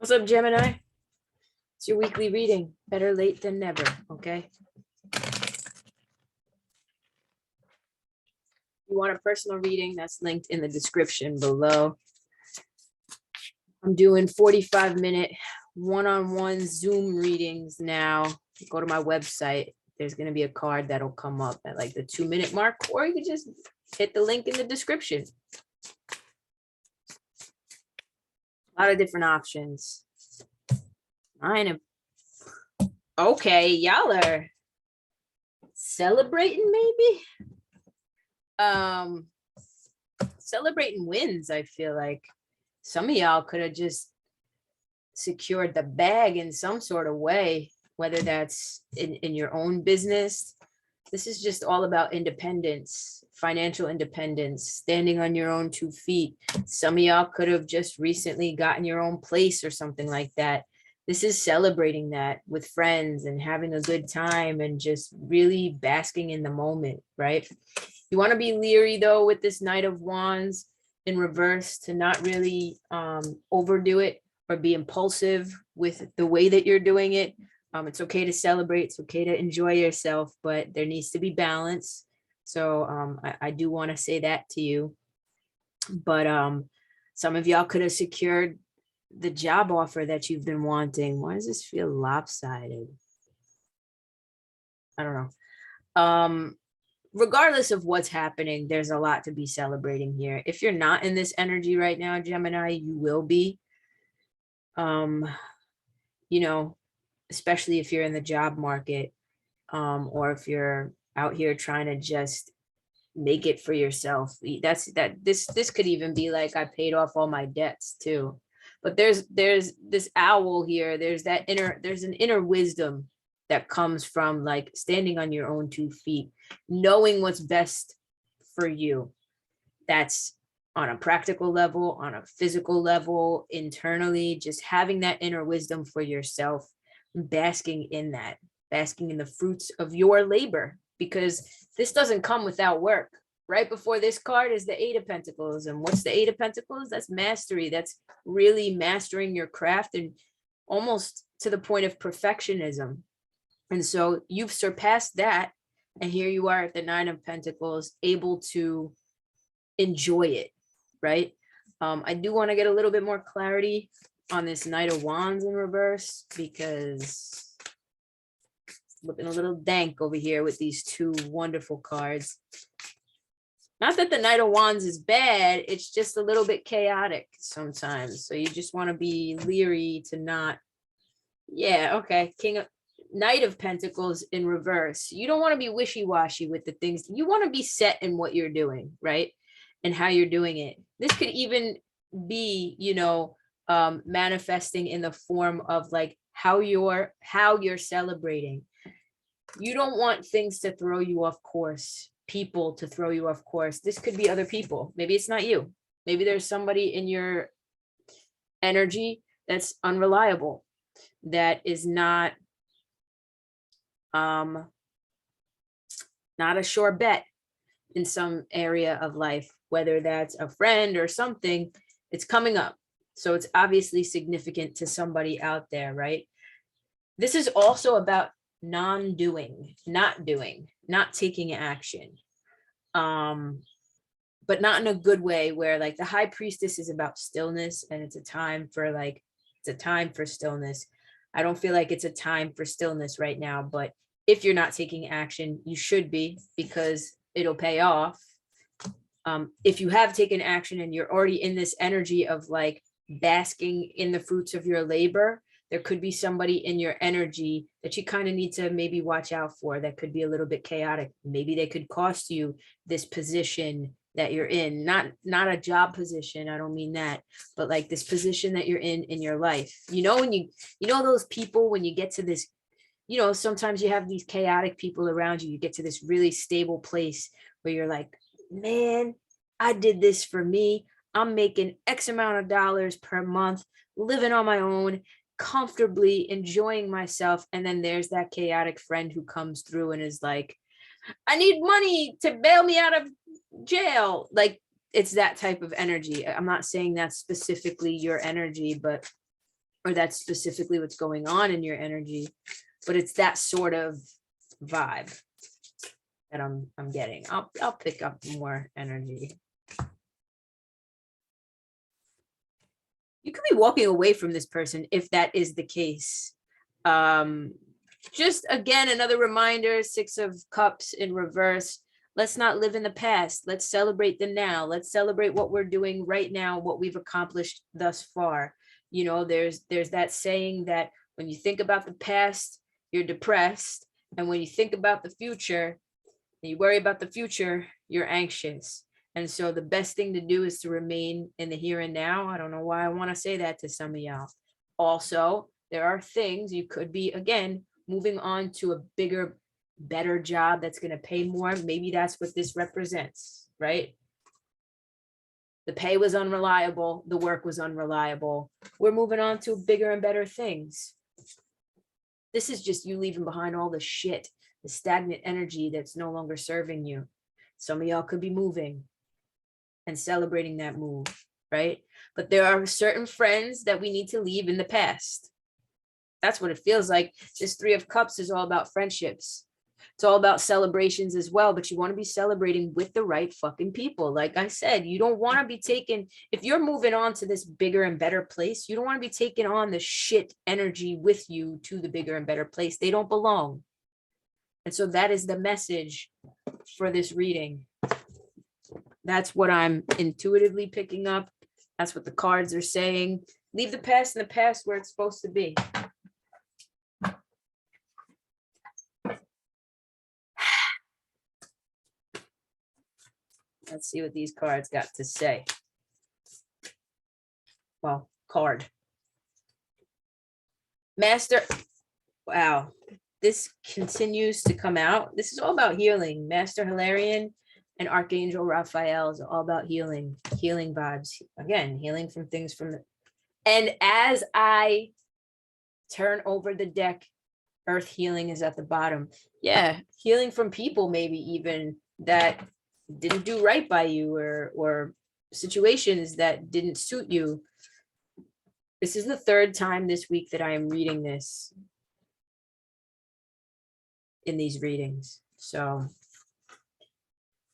What's up, Gemini? It's your weekly reading. Better late than never, okay? You want a personal reading? That's linked in the description below. I'm doing 45-minute one-on-one Zoom readings now. Go to my website. There's going to be a card that'll come up at like the 2-minute mark, or you can just hit the link in the description. A lot of different options. Okay, y'all are celebrating maybe? Celebrating wins, I feel like. Some of y'all could have just secured the bag in some sort of way, whether that's in your own business. This is just all about independence, financial independence, standing on your own 2 feet. Some of y'all could have just recently gotten your own place or something like that. This is celebrating that with friends and having a good time and just really basking in the moment, right? You want to be leery though with this Knight of Wands in reverse, to not really overdo it or be impulsive with the way that you're doing it. It's okay to celebrate, it's okay to enjoy yourself, but there needs to be balance. So I do want to say that to you. But some of y'all could have secured the job offer that you've been wanting. Why does this feel lopsided? I don't know. Regardless of what's happening, there's a lot to be celebrating here. If you're not in this energy right now, Gemini, you will be. You know, especially if you're in the job market, or if you're out here trying to just make it for yourself. This could even be like, I paid off all my debts too. But there's this owl here. There's an inner wisdom that comes from like standing on your own 2 feet, knowing what's best for you. That's on a practical level, on a physical level, internally, just having that inner wisdom for yourself, basking in that, basking in the fruits of your labor, because this doesn't come without work. Right before this card is the 8 of Pentacles. And what's the 8 of Pentacles? That's mastery. That's really mastering your craft and almost to the point of perfectionism. And so you've surpassed that. And here you are at the 9 of Pentacles, able to enjoy it, right? I do want to get a little bit more clarity on this Knight of Wands in reverse, because it's looking a little dank over here with these 2 wonderful cards. Not that the Knight of Wands is bad, it's just a little bit chaotic sometimes. So you just want to be leery to not, okay, Knight of Pentacles in reverse. You don't want to be wishy-washy with the things. You want to be set in what you're doing, right? And how you're doing it. This could even be, manifesting in the form of like how you're celebrating. You don't want things to throw you off course, people to throw you off course. This could be other people. Maybe it's not you. Maybe there's somebody in your energy that's unreliable, that is not a sure bet in some area of life, whether that's a friend or something. It's coming up. So it's obviously significant to somebody out there, right? This is also about non-doing, not doing, not taking action. But not in a good way, where like the High Priestess is about stillness, and it's a time for stillness. I don't feel like it's a time for stillness right now, but if you're not taking action, you should be, because it'll pay off. If you have taken action and you're already in this energy of like basking in the fruits of your labor, there could be somebody in your energy that you kind of need to maybe watch out for, that could be a little bit chaotic. Maybe they could cost you this position that you're in, not a job position, I don't mean that, but like this position that you're in your life. When you those people, when you get to this, sometimes you have these chaotic people around you, you get to this really stable place where you're like, man, I did this for me. I'm making X amount of dollars per month, living on my own, comfortably enjoying myself. And then there's that chaotic friend who comes through and is like, I need money to bail me out of jail. Like, it's that type of energy. I'm not saying that's specifically your energy, but or that's specifically what's going on in your energy, but it's that sort of vibe that I'm getting. I'll pick up more energy. You could be walking away from this person if that is the case. Just again, another reminder, 6 of Cups in reverse. Let's not live in the past. Let's celebrate the now. Let's celebrate what we're doing right now, what we've accomplished thus far. You know, there's that saying that when you think about the past, you're depressed. And when you think about the future, and you worry about the future, you're anxious. And so the best thing to do is to remain in the here and now. I don't know why I want to say that to some of y'all. Also, there are things you could be, again, moving on to a bigger, better job that's going to pay more. Maybe that's what this represents, right? The pay was unreliable. The work was unreliable. We're moving on to bigger and better things. This is just you leaving behind all the shit, the stagnant energy that's no longer serving you. Some of y'all could be moving and celebrating that move, right? But there are certain friends that we need to leave in the past. That's what it feels like. This 3 of Cups is all about friendships. It's all about celebrations as well, but you want to be celebrating with the right fucking people. Like I said, you don't want to be taking, if you're moving on to this bigger and better place, you don't want to be taking on the shit energy with you to the bigger and better place. They don't belong. And so that is the message for this reading. That's what I'm intuitively picking up. That's what the cards are saying. Leave the past in the past where it's supposed to be. Let's see what these cards got to say. Well, card. Master. Wow. This continues to come out. This is all about healing. Master Hilarion and Archangel Raphael is all about healing vibes. Again, healing from things from the... And as I turn over the deck, Earth healing is at the bottom. Yeah, healing from people maybe even that didn't do right by you, or situations that didn't suit you. This is the 3rd time this week that I am reading this in these readings. So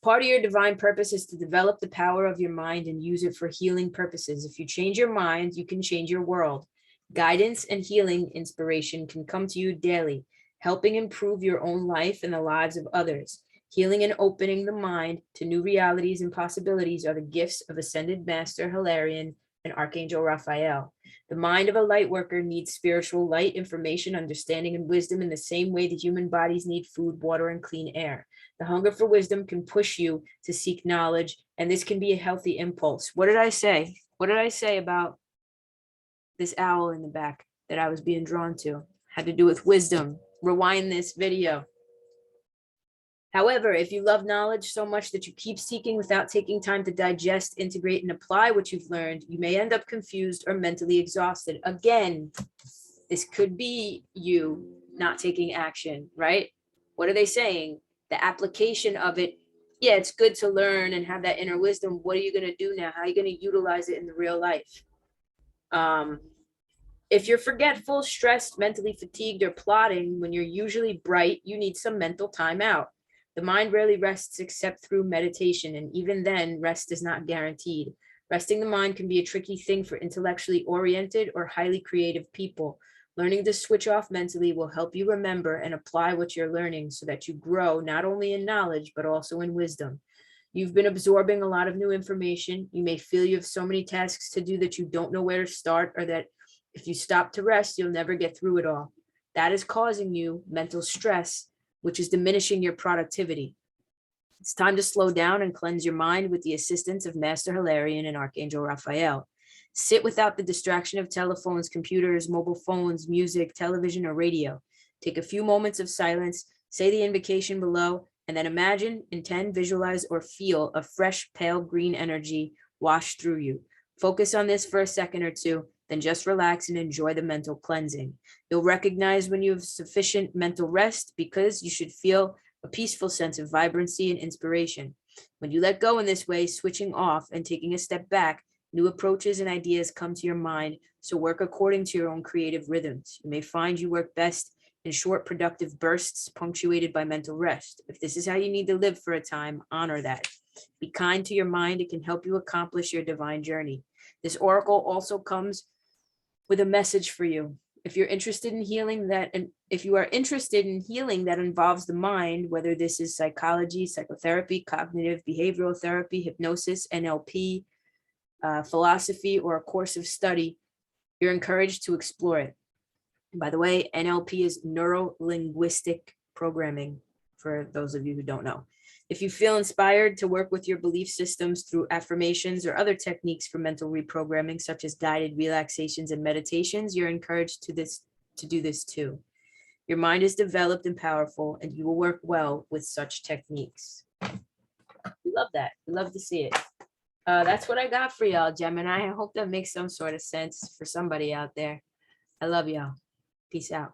part of your divine purpose is to develop the power of your mind and use it for healing purposes. If you change your mind, you can change your world. Guidance and healing inspiration can come to you daily, helping improve your own life and the lives of others. Healing and opening the mind to new realities and possibilities are the gifts of Ascended Master Hilarion and Archangel Raphael. The mind of a light worker needs spiritual light, information, understanding, and wisdom in the same way the human bodies need food, water, and clean air. The hunger for wisdom can push you to seek knowledge, and this can be a healthy impulse. What did I say? What did I say about this owl in the back that I was being drawn to? Had to do with wisdom. Rewind this video. However, if you love knowledge so much that you keep seeking without taking time to digest, integrate, and apply what you've learned, you may end up confused or mentally exhausted. Again, this could be you not taking action, right? What are they saying? The application of it. Yeah, it's good to learn and have that inner wisdom. What are you going to do now? How are you going to utilize it in the real life? If you're forgetful, stressed, mentally fatigued, or plotting when you're usually bright, you need some mental time out. The mind rarely rests except through meditation, and even then, rest is not guaranteed. Resting the mind can be a tricky thing for intellectually oriented or highly creative people. Learning to switch off mentally will help you remember and apply what you're learning so that you grow not only in knowledge, but also in wisdom. You've been absorbing a lot of new information. You may feel you have so many tasks to do that you don't know where to start, or that if you stop to rest, you'll never get through it all. That is causing you mental stress, which is diminishing your productivity. It's time to slow down and cleanse your mind with the assistance of Master Hilarion and Archangel Raphael. Sit without the distraction of telephones, computers, mobile phones, music, television, or radio. Take a few moments of silence, say the invocation below, and then imagine, intend, visualize, or feel a fresh, pale green energy wash through you. Focus on this for a second or two, then just relax and enjoy the mental cleansing. You'll recognize when you have sufficient mental rest because you should feel a peaceful sense of vibrancy and inspiration. When you let go in this way, switching off and taking a step back, New approaches and ideas come to your mind, so work according to your own creative rhythms. You may find you work best in short, productive bursts punctuated by mental rest. If this is how you need to live for a time, honor that. Be kind to your mind. It can help you accomplish your divine journey. This oracle also comes with a message for you. If you're interested in healing that, and if you are interested in healing that involves the mind, whether this is psychology, psychotherapy, cognitive behavioral therapy, hypnosis, NLP, philosophy, or a course of study, you're encouraged to explore it. And by the way, NLP is neuro-linguistic programming, for those of you who don't know. If you feel inspired to work with your belief systems through affirmations or other techniques for mental reprogramming, such as guided relaxations and meditations, you're encouraged to do this too. Your mind is developed and powerful, and you will work well with such techniques. We love that. We love to see it. That's what I got for y'all, Gemini. I hope that makes some sort of sense for somebody out there. I love y'all. Peace out.